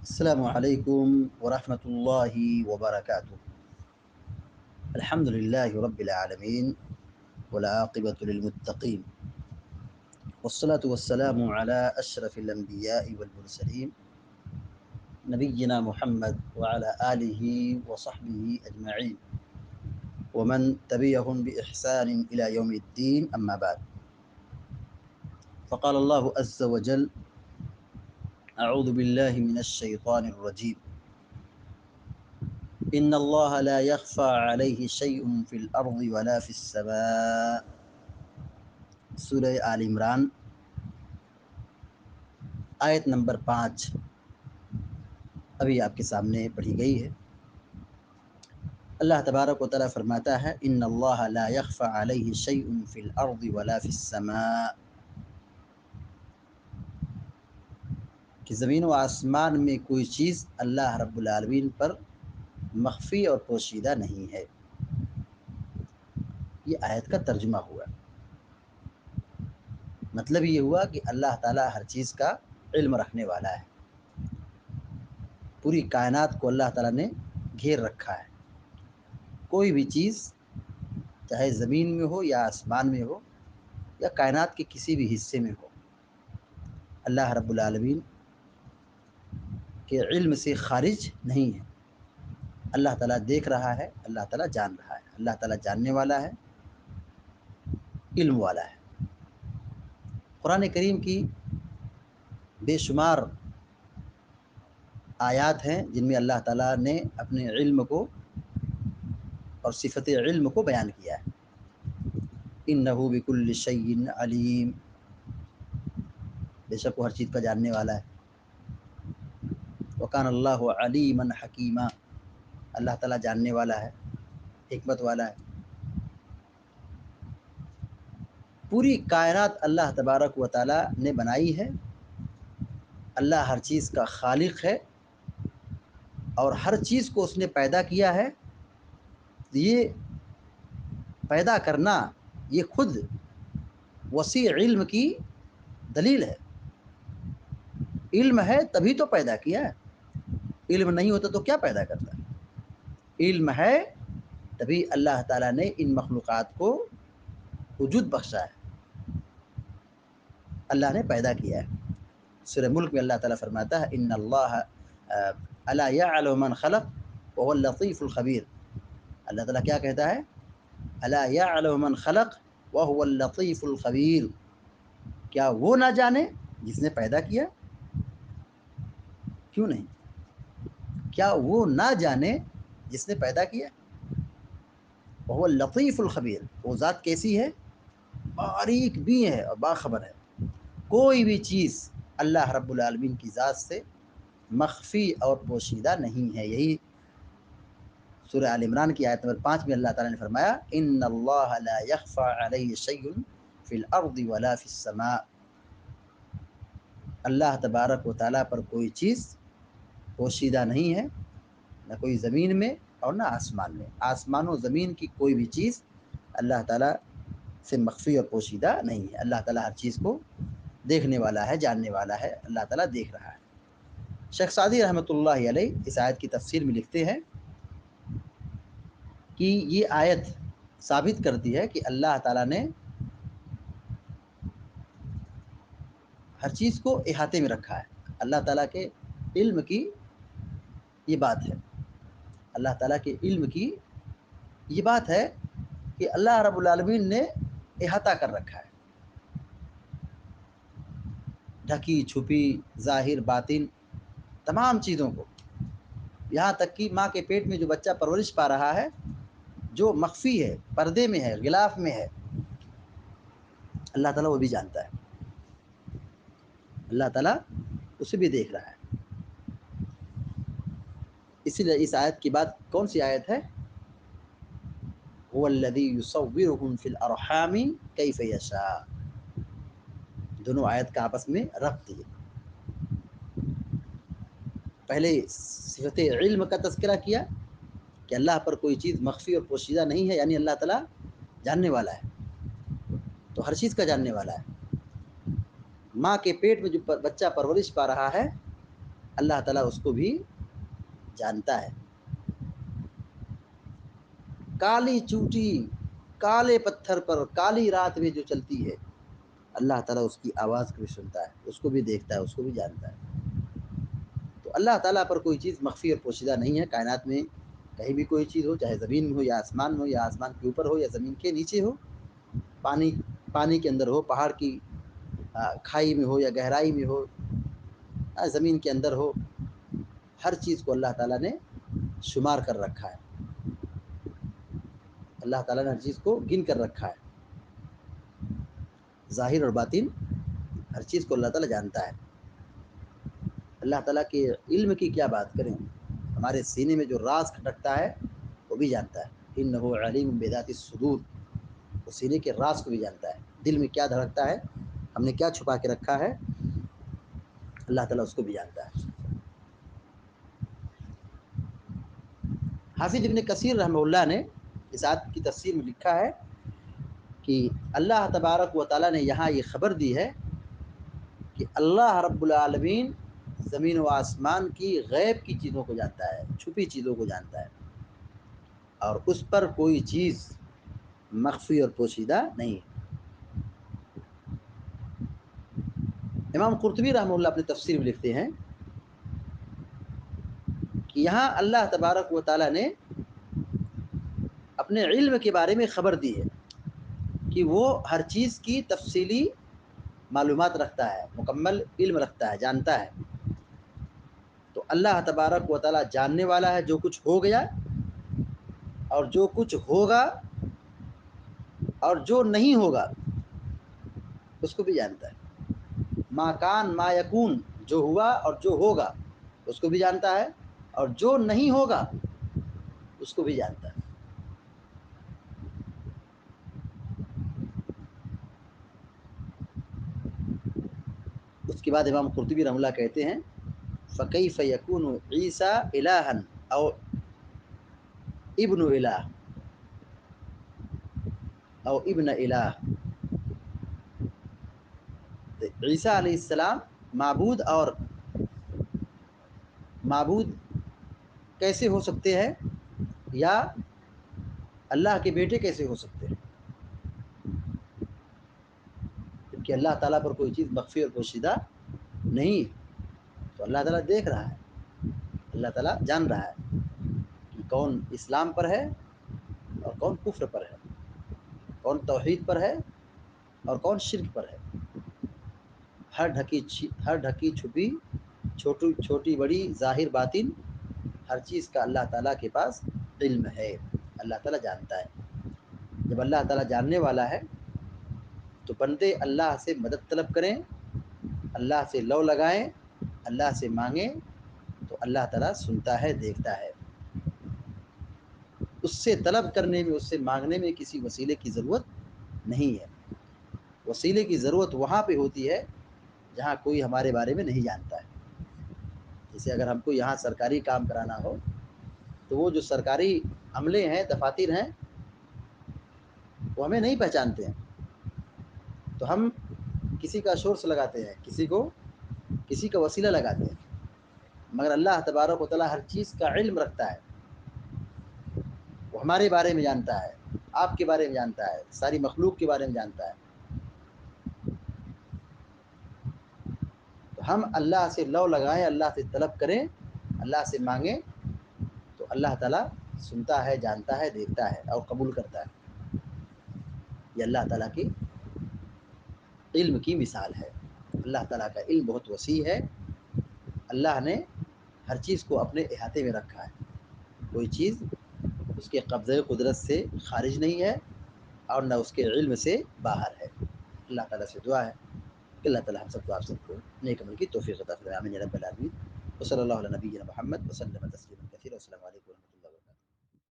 السلام عليكم ورحمة الله وبركاته. الحمد لله رب العالمين والعاقبة للمتقين والصلاة والسلام على أشرف الأنبياء والمرسلين نبينا محمد وعلى آله وصحبه أجمعين ومن تبعهم بإحسان إلى يوم الدين. أما بعد، فقال الله عز وجل: أعوذ بالله من الشيطان الرجيم. إن الله لا يخفى عليه شيء في الأرض ولا في السماء. سورہ آل عمران آیت نمبر 5 ابھی آپ کے سامنے پڑھی گئی ہے۔ اللہ تبارک و تعالیٰ فرماتا ہے: ان اللہ لا يخفى علیہ شیء فی الارض ولا فی السماء، کہ زمین و آسمان میں کوئی چیز اللہ رب العالمین پر مخفی اور پوشیدہ نہیں ہے۔ یہ آیت کا ترجمہ ہوا، مطلب یہ ہوا کہ اللہ تعالیٰ ہر چیز کا علم رکھنے والا ہے۔ پوری کائنات کو اللہ تعالیٰ نے گھیر رکھا ہے۔ کوئی بھی چیز چاہے زمین میں ہو یا آسمان میں ہو یا کائنات کے کسی بھی حصے میں ہو، اللہ رب العالمین کے علم سے خارج نہیں ہے۔ اللہ تعالیٰ دیکھ رہا ہے، اللہ تعالیٰ جان رہا ہے، اللہ تعالیٰ جاننے والا ہے، علم والا ہے۔ قرآن کریم کی بے شمار آیات ہیں جن میں اللہ تعالیٰ نے اپنے علم کو اور صفت علم کو بیان کیا ہے۔ انہ بکل شیء علیم، بے شک وہ ہر چیز کا جاننے والا ہے۔ وکان اللہ علیما حکیما، اللہ تعالیٰ جاننے والا ہے، حکمت والا ہے۔ پوری کائنات اللہ تبارک و تعالیٰ نے بنائی ہے۔ اللہ ہر چیز کا خالق ہے اور ہر چیز کو اس نے پیدا کیا ہے۔ یہ پیدا کرنا یہ خود وسیع علم کی دلیل ہے۔ علم ہے تبھی تو پیدا کیا ہے، علم نہیں ہوتا تو کیا پیدا کرتا؟ علم ہے تبھی اللہ تعالیٰ نے ان مخلوقات کو وجود بخشا ہے، اللہ نے پیدا کیا ہے۔ سورہ ملک میں اللہ تعالیٰ فرماتا ہے: ان اللہ الا یعلم من خلق وهو اللطیف الخبیر۔ اللہ تعالیٰ کیا کہتا ہے؟ الا یعلم من خلق وهو اللطیف الخبیر، کیا وہ نہ جانے جس نے پیدا کیا؟ کیوں نہیں؟ کیا وہ نہ جانے جس نے پیدا کیا؟ وهو اللطیف الخبیر، وہ ذات کیسی ہے؟ باریک بھی ہے اور باخبر ہے۔ کوئی بھی چیز اللہ رب العالمین کی ذات سے مخفی اور پوشیدہ نہیں ہے۔ یہی سورہ آل عمران کی آیت نمبر 5 میں اللہ تعالیٰ نے فرمایا: ان اللہ لا يخفى علیہ شیء فی الارض ولا فی السماء، اللہ تبارک و تعالیٰ پر کوئی چیز پوشیدہ نہیں ہے، نہ کوئی زمین میں اور نہ آسمان میں۔ آسمان و زمین کی کوئی بھی چیز اللہ تعالیٰ سے مخفی اور پوشیدہ نہیں ہے۔ اللہ تعالیٰ ہر چیز کو دیکھنے والا ہے، جاننے والا ہے، اللہ تعالیٰ دیکھ رہا ہے۔ شیخ سعدی رحمۃ اللہ علیہ اس آیت کی تفسیر میں لکھتے ہیں کہ یہ آیت ثابت کرتی ہے کہ اللہ تعالیٰ نے ہر چیز کو احاطے میں رکھا ہے۔ اللہ تعالیٰ کے علم کی یہ بات ہے، اللہ تعالیٰ کے علم کی یہ بات ہے کہ اللہ رب العالمین نے احاطہ کر رکھا ہے، ڈھکی چھپی ظاہر باطن تمام چیزوں کو، یہاں تک کہ ماں کے پیٹ میں جو بچہ پرورش پا رہا ہے، جو مخفی ہے، پردے میں ہے، غلاف میں ہے، اللہ تعالیٰ وہ بھی جانتا ہے، اللہ تعالیٰ اسے بھی دیکھ رہا ہے۔ اسی لیے اس آیت کی بات کون سی آیت ہے؟ هو الذی یصورکم فی الارحام کیف یشاء، دونوں آیت کا آپس میں ربط ہے۔ پہلے صفت علم کا تذکرہ کیا کہ اللہ پر کوئی چیز مخفی اور پوشیدہ نہیں ہے، یعنی اللہ تعالیٰ جاننے والا ہے، تو ہر چیز کا جاننے والا ہے۔ ماں کے پیٹ میں جو بچہ پرورش پا رہا ہے، اللہ تعالیٰ اس کو بھی جانتا ہے. کالی چوٹی کالے پتھر پر کالی رات میں جو چلتی ہے، اللہ تعالیٰ اس کی آواز کو بھی سنتا ہے، اس کو بھی دیکھتا ہے، اس کو بھی جانتا ہے. تو اللہ تعالیٰ پر کوئی چیز مخفی اور پوشیدہ نہیں ہے. کائنات میں کہیں بھی کوئی چیز ہو، چاہے زمین میں ہو یا آسمان میں ہو، یا آسمان کے اوپر ہو یا زمین کے نیچے ہو، پانی کے اندر ہو، پہاڑ کی کھائی میں ہو یا گہرائی میں ہو، زمین کے اندر ہو، ہر چیز کو اللہ تعالیٰ نے شمار کر رکھا ہے. اللہ تعالیٰ نے ہر چیز کو گن کر رکھا ہے. ظاہر اور باطن ہر چیز کو اللہ تعالیٰ جانتا ہے. اللہ تعالیٰ کے علم کی کیا بات کریں، ہمارے سینے میں جو راز کھٹکتا ہے وہ بھی جانتا ہے. انہ علیم بذات الصدور، وہ سینے کے راز کو بھی جانتا ہے. دل میں کیا دھڑکتا ہے، ہم نے کیا چھپا کے رکھا ہے، اللہ تعالیٰ اس کو بھی جانتا ہے. حافظ ابن کثیر رحمہ اللہ نے اس آیت کی تفسیر میں لکھا ہے کہ اللہ تبارک و تعالیٰ نے یہاں یہ خبر دی ہے کہ اللہ رب العالمین زمین و آسمان کی غیب کی چیزوں کو جانتا ہے، چھپی چیزوں کو جانتا ہے، اور اس پر کوئی چیز مخفی اور پوشیدہ نہیں ہے. امام قرطبی رحمہ اللہ اپنی تفسیر میں لکھتے ہیں کہ یہاں اللہ تبارک و تعالیٰ نے اپنے علم کے بارے میں خبر دی ہے کہ وہ ہر چیز کی تفصیلی معلومات رکھتا ہے، مکمل علم رکھتا ہے، جانتا ہے. تو اللہ تبارک و تعالیٰ جاننے والا ہے جو کچھ ہو گیا اور جو کچھ ہوگا اور جو نہیں ہوگا اس کو بھی جانتا ہے. ما کان ما یکون، جو ہوا اور جو ہوگا اس کو بھی جانتا ہے، اور جو نہیں ہوگا اس کو بھی جانتا ہے. اس کے بعد امام قرطبی رحمہ اللہ کہتے ہیں فَكَيْفَ يَكُونُ عِيسَىٰ إِلَٰهًا أَوْ ابن الہ او ابن الہ. عیسیٰ علیہ السلام معبود کیسے ہو سکتے ہیں، یا اللہ کے بیٹے کیسے ہو سکتے ہیں، کہ اللہ تعالیٰ پر کوئی چیز مخفی اور پوشیدہ نہیں. تو اللہ تعالیٰ دیکھ رہا ہے، اللہ تعالیٰ جان رہا ہے کہ کون اسلام پر ہے اور کون کفر پر ہے، کون توحید پر ہے اور کون شرک پر ہے. ہر ڈھکی چھپی چھوٹی بڑی ظاہر باطن ہر چیز کا اللہ تعالیٰ کے پاس علم ہے، اللہ تعالیٰ جانتا ہے. جب اللہ تعالیٰ جاننے والا ہے تو بندے اللہ سے مدد طلب کریں، اللہ سے لو لگائیں، اللہ سے مانگیں، تو اللہ تعالیٰ سنتا ہے، دیکھتا ہے. اس سے طلب کرنے میں، اس سے مانگنے میں کسی وسیلے کی ضرورت نہیں ہے. وسیلے کی ضرورت وہاں پہ ہوتی ہے جہاں کوئی ہمارے بارے میں نہیں جانتا ہے. جیسے اگر ہم کو یہاں سرکاری کام کرانا ہو تو وہ جو سرکاری عملے ہیں، دفاتر ہیں، وہ ہمیں نہیں پہچانتے ہیں، تو ہم کسی کا سورس لگاتے ہیں، کسی کا وسیلہ لگاتے ہیں. مگر اللہ تبارک و تعالیٰ ہر چیز کا علم رکھتا ہے، وہ ہمارے بارے میں جانتا ہے، آپ کے بارے میں جانتا ہے، ساری مخلوق کے بارے میں جانتا ہے. تو ہم اللہ سے لو لگائیں، اللہ سے طلب کریں، اللہ سے مانگیں، تو اللہ تعالیٰ سنتا ہے، جانتا ہے، دیکھتا ہے اور قبول کرتا ہے. یہ اللہ تعالیٰ کی علم کی مثال ہے. اللہ تعالیٰ کا علم بہت وسیع ہے. اللہ نے ہر چیز کو اپنے احاطے میں رکھا ہے، کوئی چیز اس کے قبضۂ قدرت سے خارج نہیں ہے اور نہ اس کے علم سے باہر ہے. اللہ تعالیٰ سے دعا ہے کہ اللہ تعالیٰ ہم سب کو، آپ سب کو نیک عمل کی توفیق عطا فرمائے. آمین یا رب العالمین. وصلی اللہ علی نبینا محمد وسلم تسلیما کثیرا. السلام علیکم.